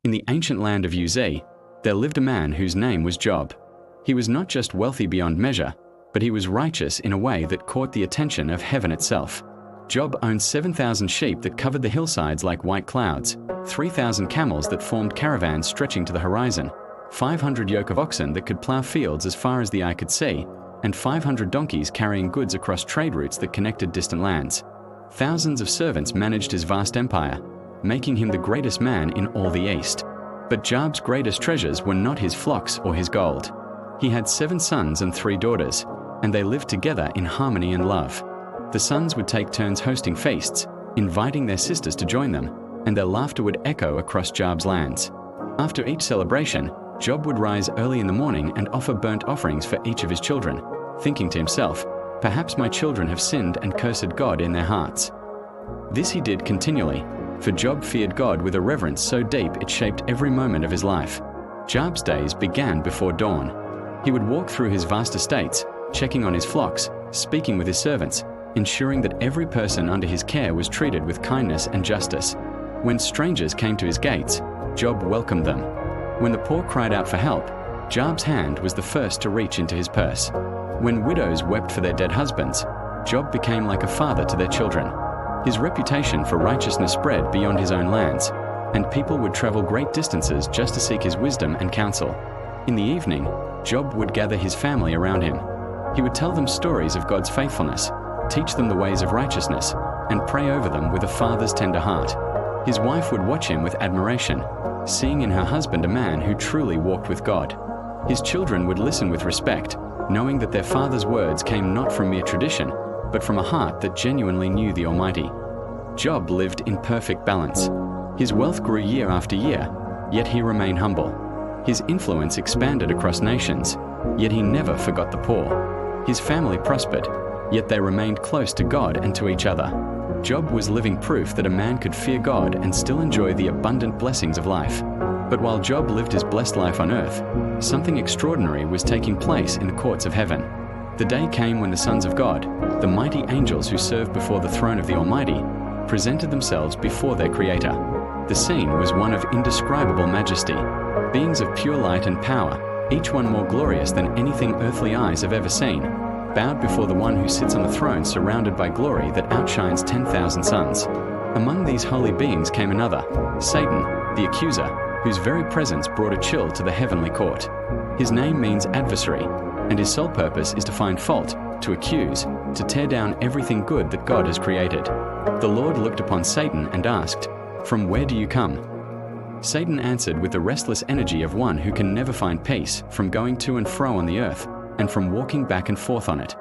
In the ancient land of Uz, there lived a man whose name was Job. He was not just wealthy beyond measure, but he was righteous in a way that caught the attention of heaven itself. Job owned 7,000 sheep that covered the hillsides like white clouds, 3,000 camels that formed caravans stretching to the horizon, 500 yoke of oxen that could plow fields as far as the eye could see, and 500 donkeys carrying goods across trade routes that connected distant lands. Thousands of servants managed his vast empire, making him the greatest man in all the East. But Job's greatest treasures were not his flocks or his gold. He had 7 sons and 3 daughters, and they lived together in harmony and love. The sons would take turns hosting feasts, inviting their sisters to join them, and their laughter would echo across Job's lands. After each celebration, Job would rise early in the morning and offer burnt offerings for each of his children, thinking to himself, "Perhaps my children have sinned and cursed God in their hearts." This he did continually, for Job feared God with a reverence so deep it shaped every moment of his life. Job's days began before dawn. He would walk through his vast estates, checking on his flocks, speaking with his servants, ensuring that every person under his care was treated with kindness and justice. When strangers came to his gates, Job welcomed them. When the poor cried out for help, Job's hand was the first to reach into his purse. When widows wept for their dead husbands, Job became like a father to their children. His reputation for righteousness spread beyond his own lands, and people would travel great distances just to seek his wisdom and counsel. In the evening, Job would gather his family around him. He would tell them stories of God's faithfulness, teach them the ways of righteousness, and pray over them with a father's tender heart. His wife would watch him with admiration, seeing in her husband a man who truly walked with God. His children would listen with respect, knowing that their father's words came not from mere tradition, but from a heart that genuinely knew the Almighty. Job lived in perfect balance. His wealth grew year after year, yet he remained humble. His influence expanded across nations, yet he never forgot the poor. His family prospered, yet they remained close to God and to each other. Job was living proof that a man could fear God and still enjoy the abundant blessings of life. But while Job lived his blessed life on earth, something extraordinary was taking place in the courts of heaven. The day came when the sons of God, the mighty angels who served before the throne of the Almighty, presented themselves before their Creator. The scene was one of indescribable majesty, beings of pure light and power, each one more glorious than anything earthly eyes have ever seen, bowed before the one who sits on the throne surrounded by glory that outshines 10,000 suns. Among these holy beings came another, Satan, the accuser, whose very presence brought a chill to the heavenly court. His name means adversary, and his sole purpose is to find fault, to accuse, to tear down everything good that God has created. The Lord looked upon Satan and asked, "From where do you come?" Satan answered with the restless energy of one who can never find peace from going to and fro on the earth, and from walking back and forth on it.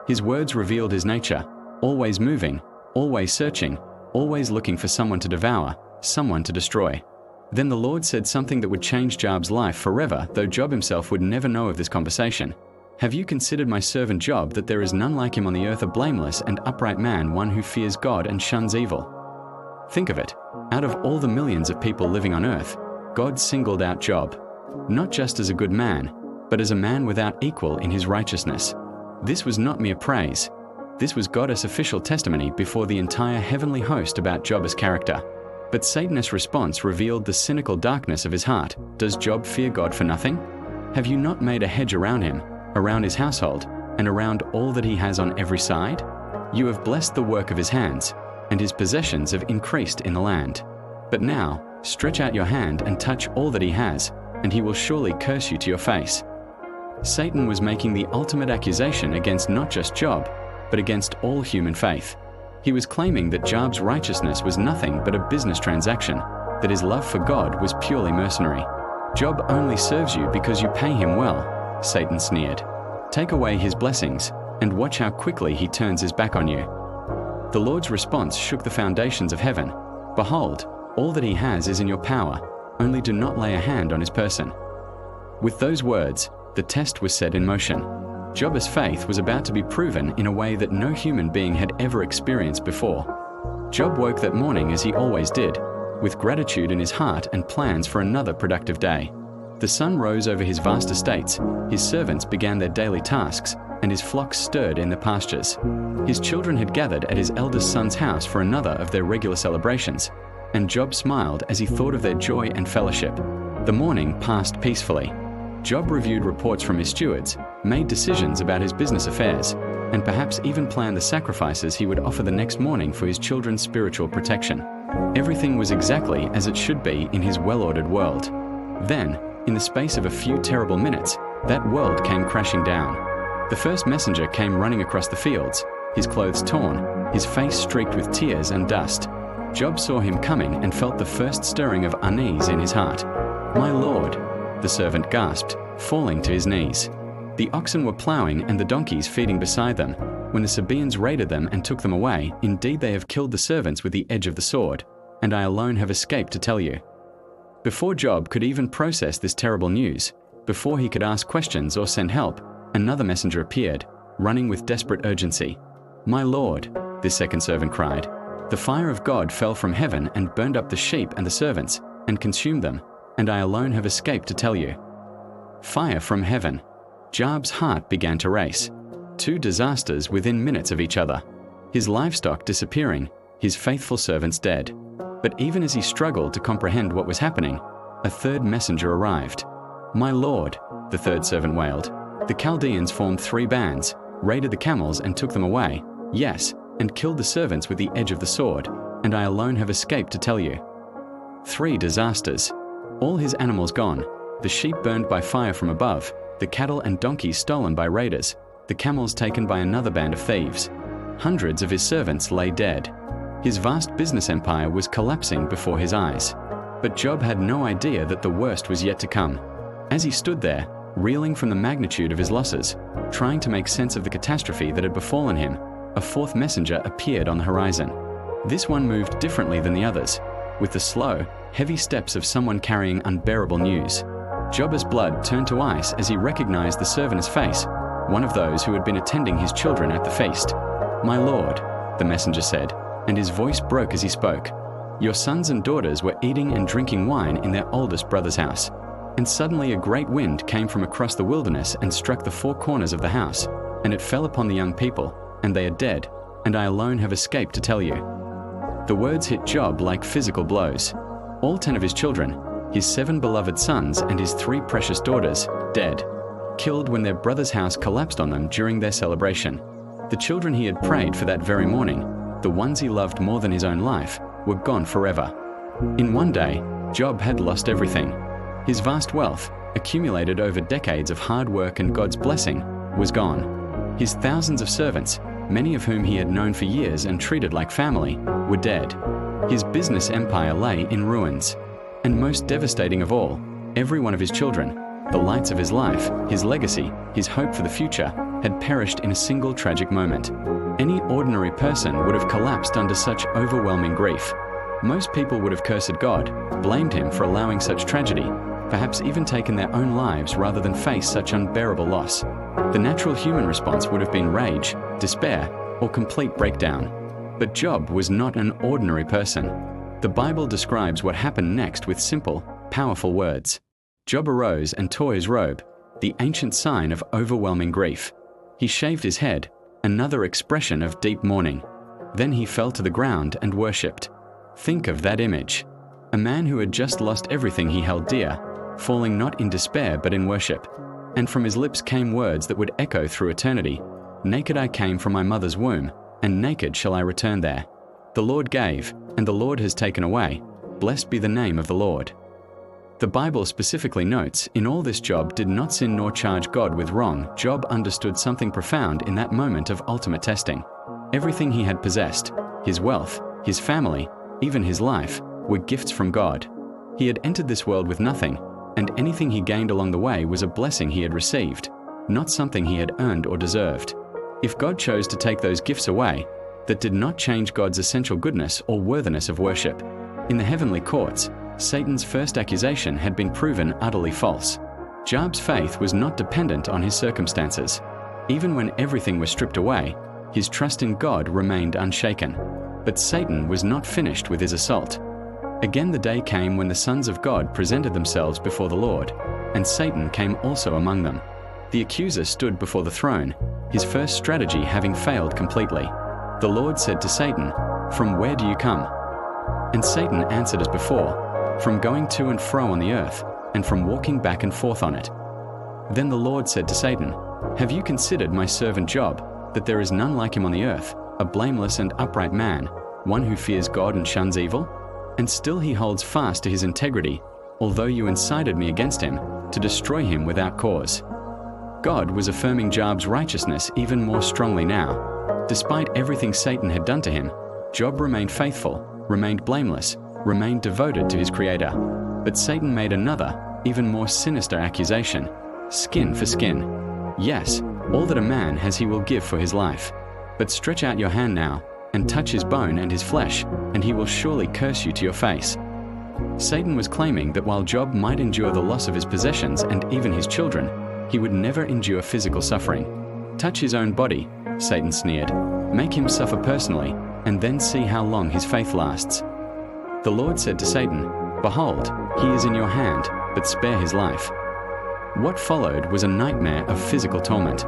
His words revealed his nature, always moving, always searching, always looking for someone to devour, someone to destroy. Then the Lord said something that would change Job's life forever, though Job himself would never know of this conversation. "Have you considered my servant Job, that there is none like him on the earth, a blameless and upright man, one who fears God and shuns evil?" Think of it. Out of all the millions of people living on earth, God singled out Job, not just as a good man, but as a man without equal in his righteousness. This was not mere praise. This was God's official testimony before the entire heavenly host about Job's character. But Satan's response revealed the cynical darkness of his heart. Does Job fear God for nothing? Have you not made a hedge around him, around his household, and around all that he has on every side? You have blessed the work of his hands, and his possessions have increased in the land. But now, stretch out your hand and touch all that he has, and he will surely curse you to your face. Satan was making the ultimate accusation against not just Job, but against all human faith. He was claiming that Job's righteousness was nothing but a business transaction, that his love for God was purely mercenary. "Job only serves you because you pay him well," Satan sneered. "Take away his blessings, and watch how quickly he turns his back on you." The Lord's response shook the foundations of heaven. "Behold, all that he has is in your power, only do not lay a hand on his person." With those words, the test was set in motion. Job's faith was about to be proven in a way that no human being had ever experienced before. Job woke that morning as he always did, with gratitude in his heart and plans for another productive day. The sun rose over his vast estates, his servants began their daily tasks, and his flocks stirred in the pastures. His children had gathered at his eldest son's house for another of their regular celebrations. and Job smiled as he thought of their joy and fellowship. The morning passed peacefully. Job reviewed reports from his stewards, made decisions about his business affairs, and perhaps even planned the sacrifices he would offer the next morning for his children's spiritual protection. Everything was exactly as it should be in his well-ordered world. Then, in the space of a few terrible minutes, that world came crashing down. The first messenger came running across the fields, his clothes torn, his face streaked with tears and dust. Job saw him coming and felt the first stirring of unease in his heart. "My lord," the servant gasped, falling to his knees. The oxen were plowing and the donkeys feeding beside them. When the Sabaeans raided them and took them away, indeed they have killed the servants with the edge of the sword, and I alone have escaped to tell you. Before Job could even process this terrible news, before he could ask questions or send help, another messenger appeared, running with desperate urgency. "My lord," this second servant cried, "the fire of God fell from heaven and burned up the sheep and the servants, and consumed them, and I alone have escaped to tell you." Fire from heaven. Job's heart began to race. Two disasters within minutes of each other. His livestock disappearing, his faithful servants dead. But even as he struggled to comprehend what was happening, a third messenger arrived. "My lord," the third servant wailed, "the Chaldeans formed 3 bands, raided the camels and took them away, yes, and killed the servants with the edge of the sword, and I alone have escaped to tell you." 3 disasters. All his animals gone, the sheep burned by fire from above, the cattle and donkeys stolen by raiders, the camels taken by another band of thieves. Hundreds of his servants lay dead. His vast business empire was collapsing before his eyes. But Job had no idea that the worst was yet to come. As he stood there, reeling from the magnitude of his losses, trying to make sense of the catastrophe that had befallen him, a fourth messenger appeared on the horizon. This one moved differently than the others, with the slow, heavy steps of someone carrying unbearable news. Job's blood turned to ice as he recognized the servant's face, one of those who had been attending his children at the feast. "My lord," the messenger said, and his voice broke as he spoke, "your sons and daughters were eating and drinking wine in their oldest brother's house. And suddenly a great wind came from across the wilderness and struck the 4 corners of the house, and it fell upon the young people, and they are dead, and I alone have escaped to tell you." The words hit Job like physical blows. All 10 of his children, his 7 beloved sons and his 3 precious daughters, dead, killed when their brother's house collapsed on them during their celebration. The children he had prayed for that very morning, the ones he loved more than his own life, were gone forever. In one day, Job had lost everything. His vast wealth, accumulated over decades of hard work and God's blessing, was gone. His thousands of servants, many of whom he had known for years and treated like family, were dead. His business empire lay in ruins. And most devastating of all, every one of his children, the lights of his life, his legacy, his hope for the future, had perished in a single tragic moment. Any ordinary person would have collapsed under such overwhelming grief. Most people would have cursed God, blamed him for allowing such tragedy, perhaps even taken their own lives rather than face such unbearable loss. The natural human response would have been rage, despair, or complete breakdown. But Job was not an ordinary person. The Bible describes what happened next with simple, powerful words. Job arose and tore his robe, the ancient sign of overwhelming grief. He shaved his head, another expression of deep mourning. Then he fell to the ground and worshipped. Think of that image. A man who had just lost everything he held dear, falling not in despair but in worship. And from his lips came words that would echo through eternity. "Naked I came from my mother's womb, and naked shall I return there. The Lord gave, and the Lord has taken away. Blessed be the name of the Lord." The Bible specifically notes, in all this Job did not sin nor charge God with wrong. Job understood something profound in that moment of ultimate testing. Everything he had possessed, his wealth, his family, even his life, were gifts from God. He had entered this world with nothing, and anything he gained along the way was a blessing he had received, not something he had earned or deserved. If God chose to take those gifts away, that did not change God's essential goodness or worthiness of worship. In the heavenly courts, Satan's first accusation had been proven utterly false. Job's faith was not dependent on his circumstances. Even when everything was stripped away, his trust in God remained unshaken. But Satan was not finished with his assault. Again the day came when the sons of God presented themselves before the Lord, and Satan came also among them. The accuser stood before the throne, his first strategy having failed completely. The Lord said to Satan, "From where do you come?" And Satan answered as before, from going to and fro on the earth, and from walking back and forth on it. Then the Lord said to Satan, have you considered my servant Job, that there is none like him on the earth, a blameless and upright man, one who fears God and shuns evil? And still he holds fast to his integrity, although you incited me against him, to destroy him without cause. God was affirming Job's righteousness even more strongly now. Despite everything Satan had done to him, Job remained faithful, remained blameless, remained devoted to his Creator. But Satan made another, even more sinister accusation: skin for skin. Yes, all that a man has he will give for his life. But stretch out your hand now, and touch his bone and his flesh, and he will surely curse you to your face. Satan was claiming that while Job might endure the loss of his possessions and even his children, he would never endure physical suffering. Touch his own body, Satan sneered. Make him suffer personally, and then see how long his faith lasts. The Lord said to Satan, behold, he is in your hand, but spare his life. What followed was a nightmare of physical torment.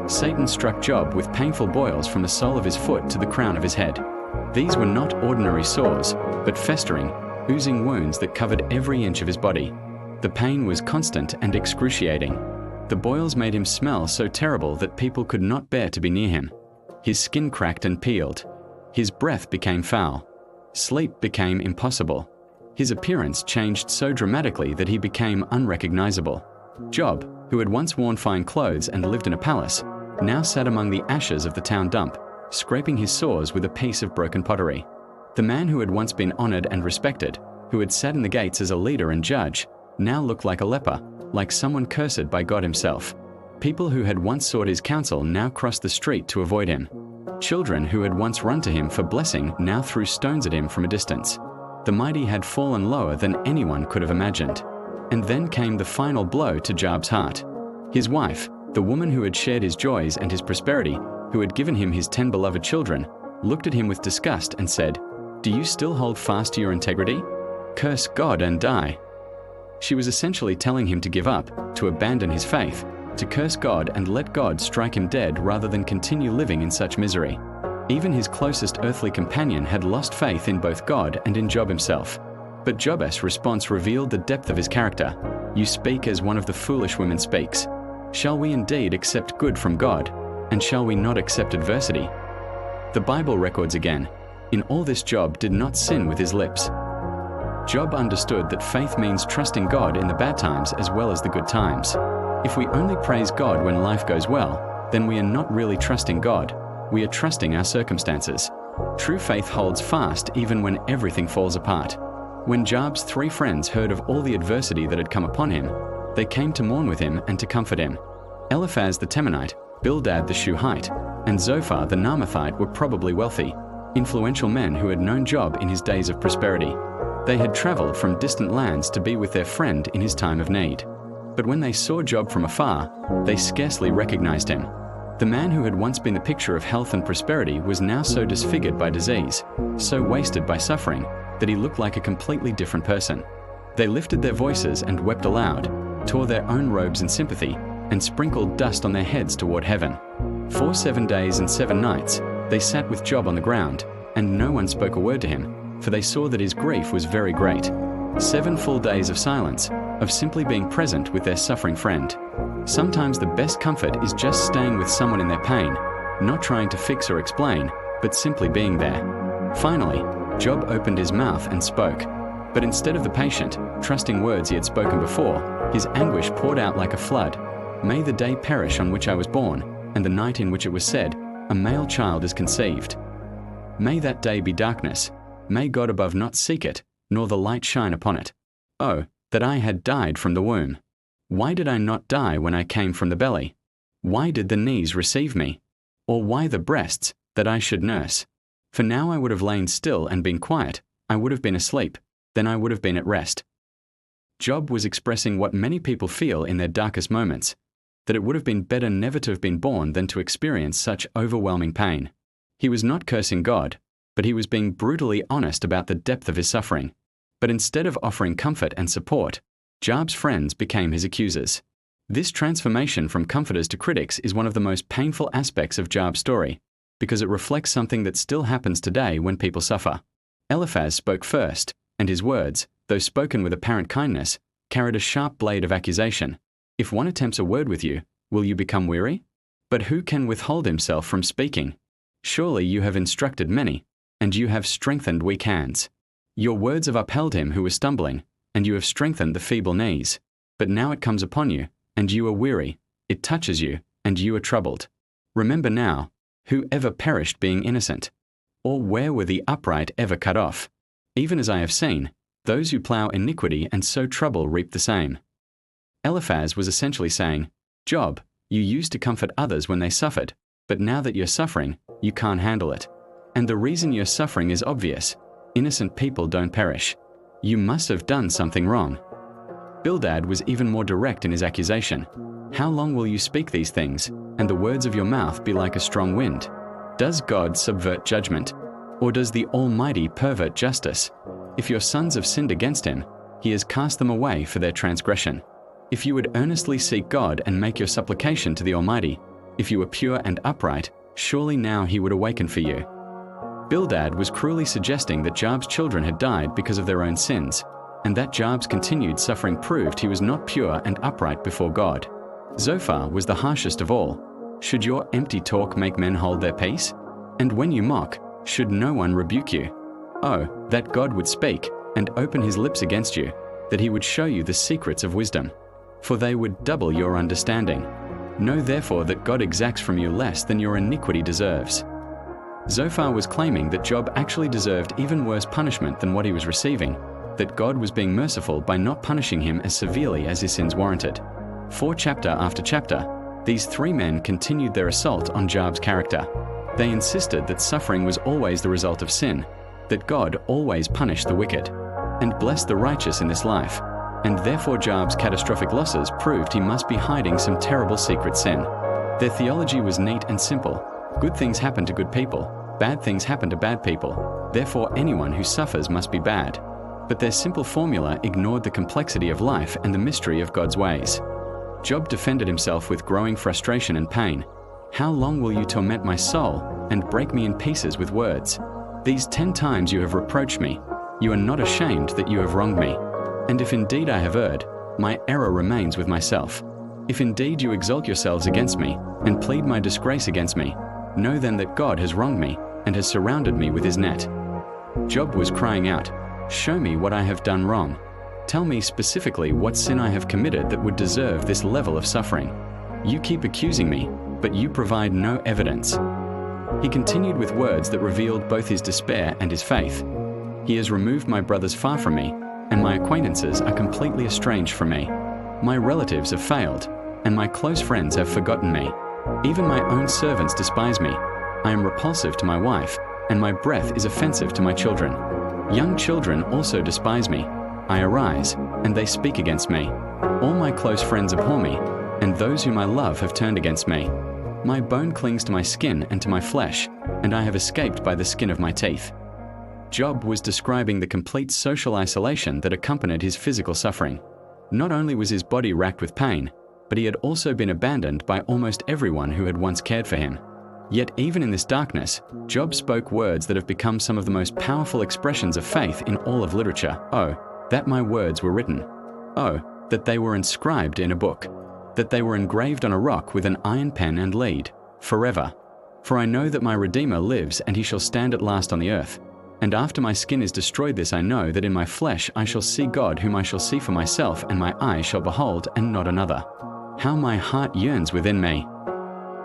Satan struck Job with painful boils from the sole of his foot to the crown of his head. These were not ordinary sores, but festering, oozing wounds that covered every inch of his body. The pain was constant and excruciating. The boils made him smell so terrible that people could not bear to be near him. His skin cracked and peeled. His breath became foul. Sleep became impossible. His appearance changed so dramatically that he became unrecognizable. Job, who had once worn fine clothes and lived in a palace, now sat among the ashes of the town dump, scraping his sores with a piece of broken pottery. The man who had once been honored and respected, who had sat in the gates as a leader and judge, now looked like a leper, like someone cursed by God himself. People who had once sought his counsel now crossed the street to avoid him. Children who had once run to him for blessing now threw stones at him from a distance. The mighty had fallen lower than anyone could have imagined. And then came the final blow to Job's heart. His wife, the woman who had shared his joys and his prosperity, who had given him his 10 beloved children, looked at him with disgust and said, do you still hold fast to your integrity? Curse God and die. She was essentially telling him to give up, to abandon his faith, to curse God and let God strike him dead rather than continue living in such misery. Even his closest earthly companion had lost faith in both God and in Job himself. But Job's response revealed the depth of his character. You speak as one of the foolish women speaks. Shall we indeed accept good from God, and shall we not accept adversity? The Bible records again, in all this Job did not sin with his lips. Job understood that faith means trusting God in the bad times as well as the good times. If we only praise God when life goes well, then we are not really trusting God. We are trusting our circumstances. True faith holds fast even when everything falls apart. When Job's 3 friends heard of all the adversity that had come upon him, they came to mourn with him and to comfort him. Eliphaz the Temanite, Bildad the Shuhite, and Zophar the Naamathite were probably wealthy, influential men who had known Job in his days of prosperity. They had traveled from distant lands to be with their friend in his time of need. But when they saw Job from afar, they scarcely recognized him. The man who had once been the picture of health and prosperity was now so disfigured by disease, so wasted by suffering, that he looked like a completely different person. They lifted their voices and wept aloud, tore their own robes in sympathy, and sprinkled dust on their heads toward heaven. For 7 days and 7 nights, they sat with Job on the ground, and no one spoke a word to him, for they saw that his grief was very great. 7 full days of silence, of simply being present with their suffering friend. Sometimes the best comfort is just staying with someone in their pain, not trying to fix or explain, but simply being there. Finally, Job opened his mouth and spoke. But instead of the patient, trusting words he had spoken before, his anguish poured out like a flood. May the day perish on which I was born, and the night in which it was said, a male child is conceived. May that day be darkness. May God above not seek it, nor the light shine upon it. Oh, that I had died from the womb. Why did I not die when I came from the belly? Why did the knees receive me? Or why the breasts, that I should nurse? For now I would have lain still and been quiet, I would have been asleep, then I would have been at rest. Job was expressing what many people feel in their darkest moments, that it would have been better never to have been born than to experience such overwhelming pain. He was not cursing God, but he was being brutally honest about the depth of his suffering. But instead of offering comfort and support, Job's friends became his accusers. This transformation from comforters to critics is one of the most painful aspects of Job's story, because it reflects something that still happens today when people suffer. Eliphaz spoke first, and his words, though spoken with apparent kindness, carried a sharp blade of accusation. If one attempts a word with you, will you become weary? But who can withhold himself from speaking? Surely you have instructed many, and you have strengthened weak hands. Your words have upheld him who was stumbling, and you have strengthened the feeble knees. But now it comes upon you, and you are weary, it touches you, and you are troubled. Remember now, who ever perished being innocent? Or where were the upright ever cut off? Even as I have seen, those who plow iniquity and sow trouble reap the same. Eliphaz was essentially saying, Job, you used to comfort others when they suffered, but now that you're suffering, you can't handle it. And the reason you're suffering is obvious. Innocent people don't perish. You must have done something wrong. Bildad was even more direct in his accusation. How long will you speak these things, and the words of your mouth be like a strong wind? Does God subvert judgment, or does the Almighty pervert justice? If your sons have sinned against him, he has cast them away for their transgression. If you would earnestly seek God and make your supplication to the Almighty, if you were pure and upright, surely now he would awaken for you. Bildad was cruelly suggesting that Job's children had died because of their own sins, and that Job's continued suffering proved he was not pure and upright before God. Zophar was the harshest of all. Should your empty talk make men hold their peace? And when you mock, should no one rebuke you? Oh, that God would speak and open his lips against you, that he would show you the secrets of wisdom, for they would double your understanding. Know therefore that God exacts from you less than your iniquity deserves. Zophar was claiming that Job actually deserved even worse punishment than what he was receiving, that God was being merciful by not punishing him as severely as his sins warranted. For chapter after chapter, these three men continued their assault on Job's character. They insisted that suffering was always the result of sin, that God always punished the wicked, and blessed the righteous in this life, and therefore Job's catastrophic losses proved he must be hiding some terrible secret sin. Their theology was neat and simple. Good things happen to good people, bad things happen to bad people, therefore anyone who suffers must be bad. But their simple formula ignored the complexity of life and the mystery of God's ways. Job defended himself with growing frustration and pain. How long will you torment my soul and break me in pieces with words? These 10 times you have reproached me. You are not ashamed that you have wronged me. And if indeed I have erred, my error remains with myself. If indeed you exalt yourselves against me and plead my disgrace against me, know then that God has wronged me and has surrounded me with his net. Job was crying out, show me what I have done wrong. Tell me specifically what sin I have committed that would deserve this level of suffering. You keep accusing me, but you provide no evidence. He continued with words that revealed both his despair and his faith. He has removed my brothers far from me, and my acquaintances are completely estranged from me. My relatives have failed, and my close friends have forgotten me. Even my own servants despise me. I am repulsive to my wife, and my breath is offensive to my children. Young children also despise me. I arise, and they speak against me. All my close friends abhor me, and those whom I love have turned against me. My bone clings to my skin and to my flesh, and I have escaped by the skin of my teeth. Job was describing the complete social isolation that accompanied his physical suffering. Not only was his body racked with pain, but he had also been abandoned by almost everyone who had once cared for him. Yet even in this darkness, Job spoke words that have become some of the most powerful expressions of faith in all of literature. Oh, that my words were written. Oh, that they were inscribed in a book, that they were engraved on a rock with an iron pen and lead, forever. For I know that my Redeemer lives, and he shall stand at last on the earth. And after my skin is destroyed, this I know, that in my flesh I shall see God, whom I shall see for myself, and my eye shall behold, and not another. How my heart yearns within me!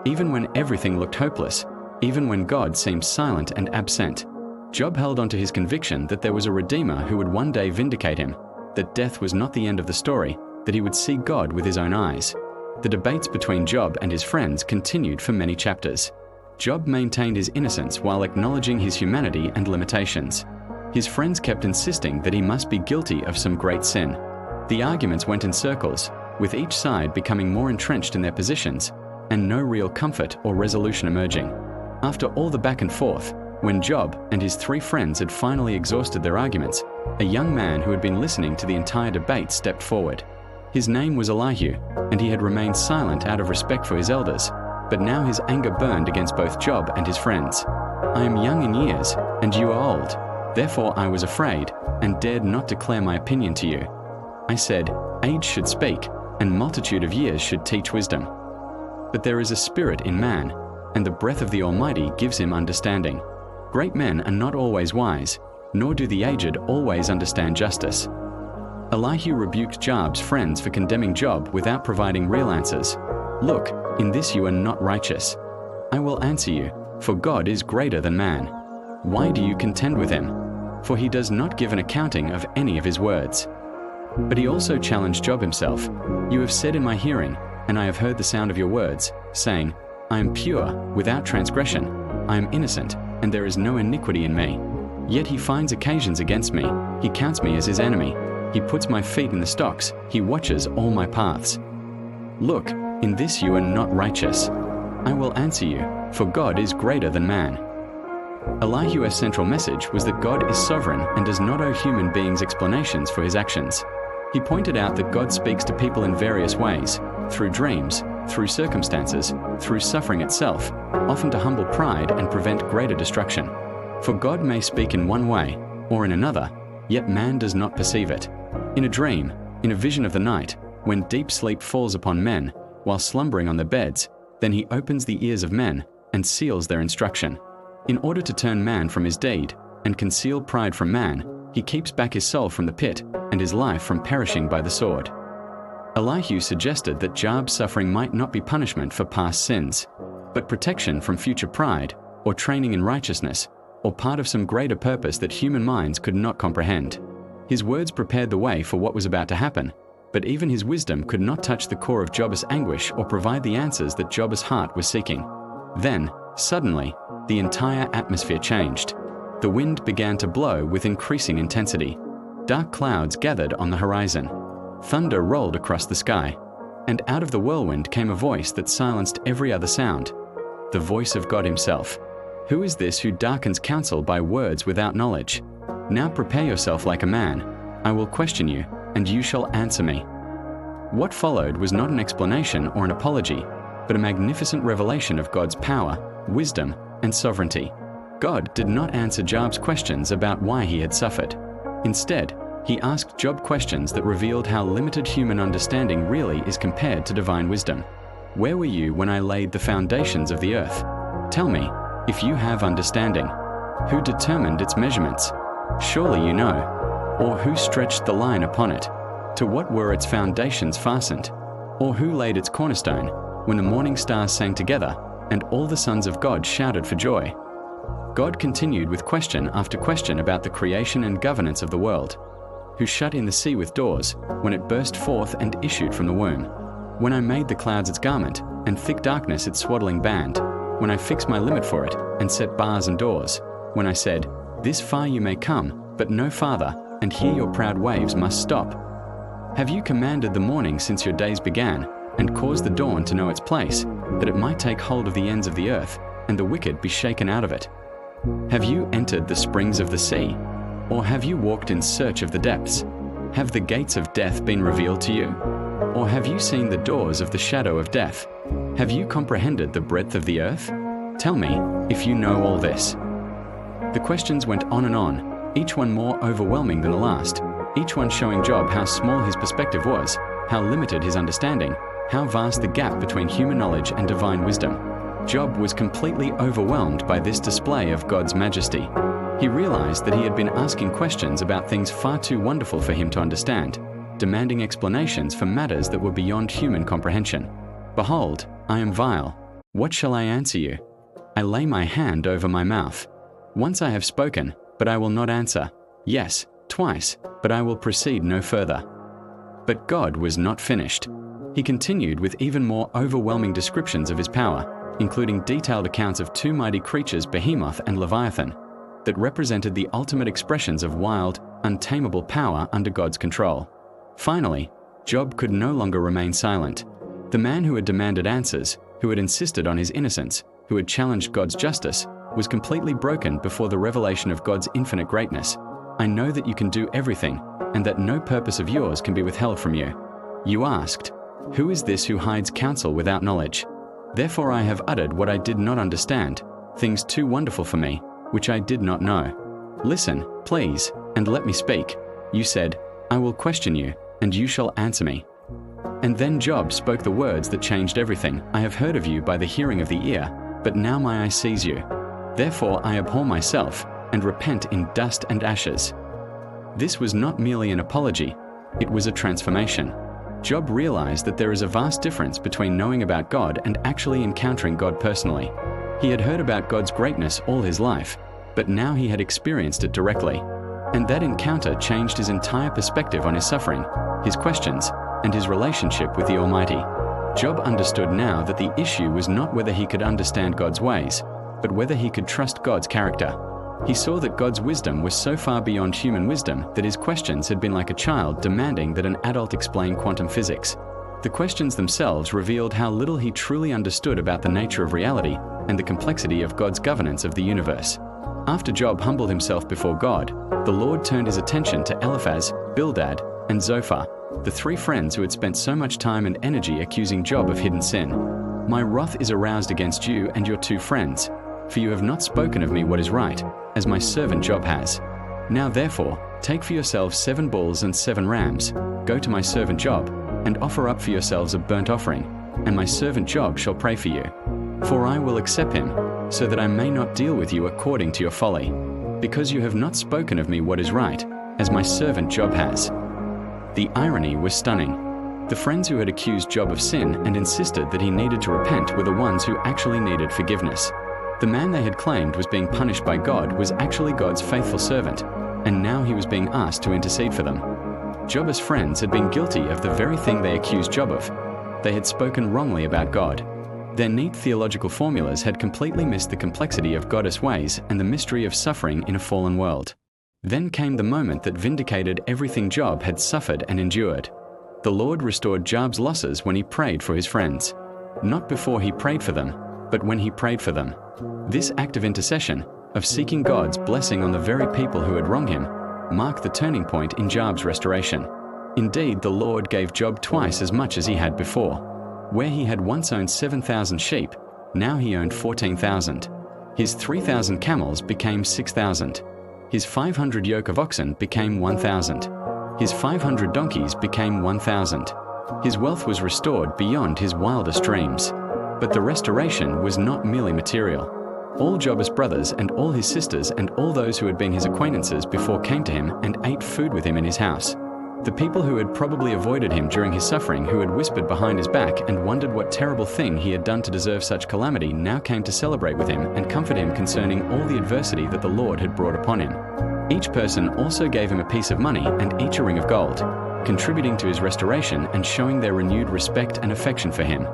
Even when everything looked hopeless, even when God seemed silent and absent, Job held on to his conviction that there was a Redeemer who would one day vindicate him, that death was not the end of the story, that he would see God with his own eyes. The debates between Job and his friends continued for many chapters. Job maintained his innocence while acknowledging his humanity and limitations. His friends kept insisting that he must be guilty of some great sin. The arguments went in circles, with each side becoming more entrenched in their positions, and no real comfort or resolution emerging. After all the back and forth, when Job and his 3 friends had finally exhausted their arguments, a young man who had been listening to the entire debate stepped forward. His name was Elihu, and he had remained silent out of respect for his elders, but now his anger burned against both Job and his friends. I am young in years, and you are old. Therefore I was afraid, and dared not declare my opinion to you. I said, age should speak, and multitude of years should teach wisdom. But there is a spirit in man, and the breath of the Almighty gives him understanding. Great men are not always wise, nor do the aged always understand justice. Elihu rebuked Job's friends for condemning Job without providing real answers. Look, in this you are not righteous. I will answer you, for God is greater than man. Why do you contend with him? For he does not give an accounting of any of his words. But he also challenged Job himself. You have said in my hearing, and I have heard the sound of your words, saying, I am pure, without transgression. I am innocent, and there is no iniquity in me. Yet he finds occasions against me. He counts me as his enemy. He puts my feet in the stocks. He watches all my paths. Look, in this you are not righteous. I will answer you, for God is greater than man. Elihu's central message was that God is sovereign and does not owe human beings explanations for his actions. He pointed out that God speaks to people in various ways, through dreams, through circumstances, through suffering itself, often to humble pride and prevent greater destruction. For God may speak in one way, or in another, yet man does not perceive it. In a dream, in a vision of the night, when deep sleep falls upon men, while slumbering on their beds, then he opens the ears of men and seals their instruction. In order to turn man from his deed and conceal pride from man, he keeps back his soul from the pit and his life from perishing by the sword. Elihu suggested that Job's suffering might not be punishment for past sins, but protection from future pride, or training in righteousness, or part of some greater purpose that human minds could not comprehend. His words prepared the way for what was about to happen, but even his wisdom could not touch the core of Job's anguish or provide the answers that Job's heart was seeking. Then, suddenly, the entire atmosphere changed. The wind began to blow with increasing intensity. Dark clouds gathered on the horizon. Thunder rolled across the sky. And out of the whirlwind came a voice that silenced every other sound. The voice of God himself. Who is this who darkens counsel by words without knowledge? Now prepare yourself like a man. I will question you, and you shall answer me. What followed was not an explanation or an apology, but a magnificent revelation of God's power, wisdom, and sovereignty. God did not answer Job's questions about why he had suffered. Instead, he asked Job questions that revealed how limited human understanding really is compared to divine wisdom. Where were you when I laid the foundations of the earth? Tell me, if you have understanding. Who determined its measurements? Surely you know. Or who stretched the line upon it? To what were its foundations fastened? Or who laid its cornerstone, when the morning stars sang together, and all the sons of God shouted for joy? God continued with question after question about the creation and governance of the world. Who shut in the sea with doors, when it burst forth and issued from the womb? When I made the clouds its garment, and thick darkness its swaddling band? When I fixed my limit for it, and set bars and doors? When I said, this far you may come, but no farther, and here your proud waves must stop? Have you commanded the morning since your days began, and caused the dawn to know its place, that it might take hold of the ends of the earth, and the wicked be shaken out of it? Have you entered the springs of the sea? Or have you walked in search of the depths? Have the gates of death been revealed to you? Or have you seen the doors of the shadow of death? Have you comprehended the breadth of the earth? Tell me, if you know all this. The questions went on and on, each one more overwhelming than the last, each one showing Job how small his perspective was, how limited his understanding, how vast the gap between human knowledge and divine wisdom. Job was completely overwhelmed by this display of God's majesty. He realized that he had been asking questions about things far too wonderful for him to understand, demanding explanations for matters that were beyond human comprehension. Behold, I am vile. What shall I answer you? I lay my hand over my mouth. Once I have spoken, but I will not answer. Yes, twice, but I will proceed no further. But God was not finished. He continued with even more overwhelming descriptions of his power, including detailed accounts of two mighty creatures, Behemoth and Leviathan, that represented the ultimate expressions of wild, untamable power under God's control. Finally, Job could no longer remain silent. The man who had demanded answers, who had insisted on his innocence, who had challenged God's justice, was completely broken before the revelation of God's infinite greatness. I know that you can do everything, and that no purpose of yours can be withheld from you. You asked, who is this who hides counsel without knowledge? Therefore I have uttered what I did not understand, things too wonderful for me, which I did not know. "Listen, please, and let me speak." You said, "I will question you, and you shall answer me." And then Job spoke the words that changed everything. "I have heard of you by the hearing of the ear, but now my eye sees you. Therefore I abhor myself, and repent in dust and ashes." This was not merely an apology, it was a transformation. Job realized that there is a vast difference between knowing about God and actually encountering God personally. He had heard about God's greatness all his life, but now he had experienced it directly. And that encounter changed his entire perspective on his suffering, his questions, and his relationship with the Almighty. Job understood now that the issue was not whether he could understand God's ways, but whether he could trust God's character. He saw that God's wisdom was so far beyond human wisdom that his questions had been like a child demanding that an adult explain quantum physics. The questions themselves revealed how little he truly understood about the nature of reality and the complexity of God's governance of the universe. After Job humbled himself before God, the Lord turned his attention to Eliphaz, Bildad, and Zophar, the three friends who had spent so much time and energy accusing Job of hidden sin. "My wrath is aroused against you and your two friends, for you have not spoken of me what is right, as my servant Job has. Now therefore, take for yourselves 7 bulls and 7 rams, go to my servant Job, and offer up for yourselves a burnt offering, and my servant Job shall pray for you. For I will accept him, so that I may not deal with you according to your folly, because you have not spoken of me what is right, as my servant Job has." The irony was stunning. The friends who had accused Job of sin and insisted that he needed to repent were the ones who actually needed forgiveness. The man they had claimed was being punished by God was actually God's faithful servant, and now he was being asked to intercede for them. Job's friends had been guilty of the very thing they accused Job of. They had spoken wrongly about God. Their neat theological formulas had completely missed the complexity of God's ways and the mystery of suffering in a fallen world. Then came the moment that vindicated everything Job had suffered and endured. The Lord restored Job's losses when he prayed for his friends. Not before he prayed for them, but when he prayed for them. This act of intercession, of seeking God's blessing on the very people who had wronged him, marked the turning point in Job's restoration. Indeed, the Lord gave Job twice as much as he had before. Where he had once owned 7,000 sheep, now he owned 14,000. His 3,000 camels became 6,000. His 500 yoke of oxen became 1,000. His 500 donkeys became 1,000. His wealth was restored beyond his wildest dreams. But the restoration was not merely material. All Job's brothers and all his sisters and all those who had been his acquaintances before came to him and ate food with him in his house. The people who had probably avoided him during his suffering, who had whispered behind his back and wondered what terrible thing he had done to deserve such calamity, now came to celebrate with him and comfort him concerning all the adversity that the Lord had brought upon him. Each person also gave him a piece of money and each a ring of gold, contributing to his restoration and showing their renewed respect and affection for him.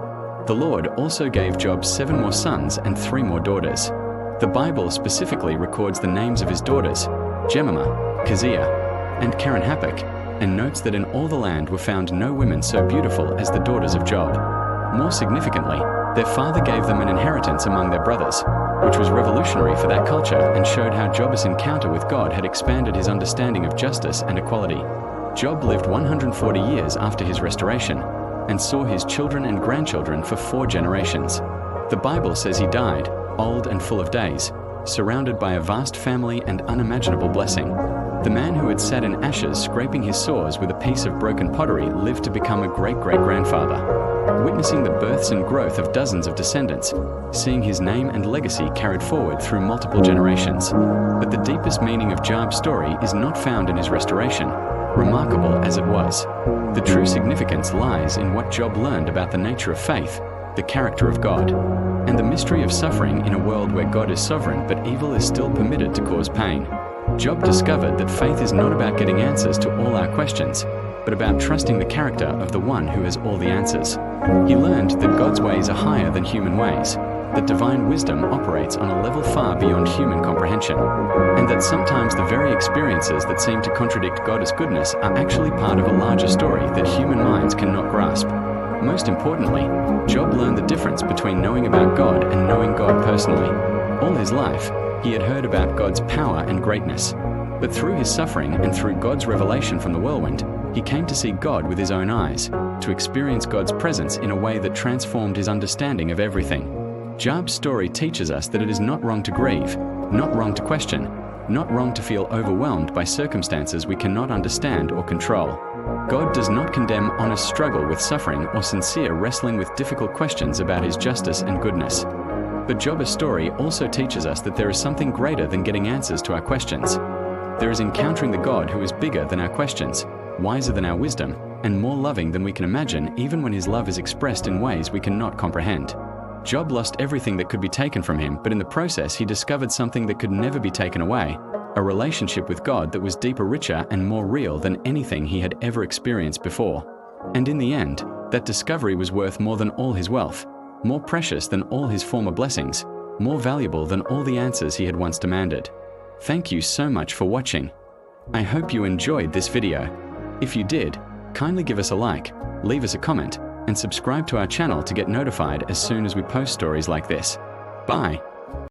The Lord also gave Job 7 more sons and 3 more daughters. The Bible specifically records the names of his daughters, Jemimah, Keziah, and Keren-Happuch, and notes that in all the land were found no women so beautiful as the daughters of Job. More significantly, their father gave them an inheritance among their brothers, which was revolutionary for that culture and showed how Job's encounter with God had expanded his understanding of justice and equality. Job lived 140 years after his restoration and saw his children and grandchildren for 4 generations. The Bible says he died, old and full of days, surrounded by a vast family and unimaginable blessing. The man who had sat in ashes scraping his sores with a piece of broken pottery lived to become a great-great-grandfather, witnessing the births and growth of dozens of descendants, seeing his name and legacy carried forward through multiple generations. But the deepest meaning of Job's story is not found in his restoration, remarkable as it was. The true significance lies in what Job learned about the nature of faith, the character of God, and the mystery of suffering in a world where God is sovereign but evil is still permitted to cause pain. Job discovered that faith is not about getting answers to all our questions, but about trusting the character of the one who has all the answers. He learned that God's ways are higher than human ways, that divine wisdom operates on a level far beyond human comprehension, and that sometimes the very experiences that seem to contradict God's goodness are actually part of a larger story that human minds cannot grasp. Most importantly, Job learned the difference between knowing about God and knowing God personally. All his life, he had heard about God's power and greatness, but through his suffering and through God's revelation from the whirlwind, he came to see God with his own eyes, to experience God's presence in a way that transformed his understanding of everything. Job's story teaches us that it is not wrong to grieve, not wrong to question, not wrong to feel overwhelmed by circumstances we cannot understand or control. God does not condemn honest struggle with suffering or sincere wrestling with difficult questions about His justice and goodness. But Job's story also teaches us that there is something greater than getting answers to our questions. There is encountering the God who is bigger than our questions, wiser than our wisdom, and more loving than we can imagine, even when His love is expressed in ways we cannot comprehend. Job lost everything that could be taken from him, but in the process he discovered something that could never be taken away, a relationship with God that was deeper, richer, and more real than anything he had ever experienced before. And in the end, that discovery was worth more than all his wealth, more precious than all his former blessings, more valuable than all the answers he had once demanded. Thank you so much for watching. I hope you enjoyed this video. If you did, kindly give us a like, leave us a comment, and subscribe to our channel to get notified as soon as we post stories like this. Bye.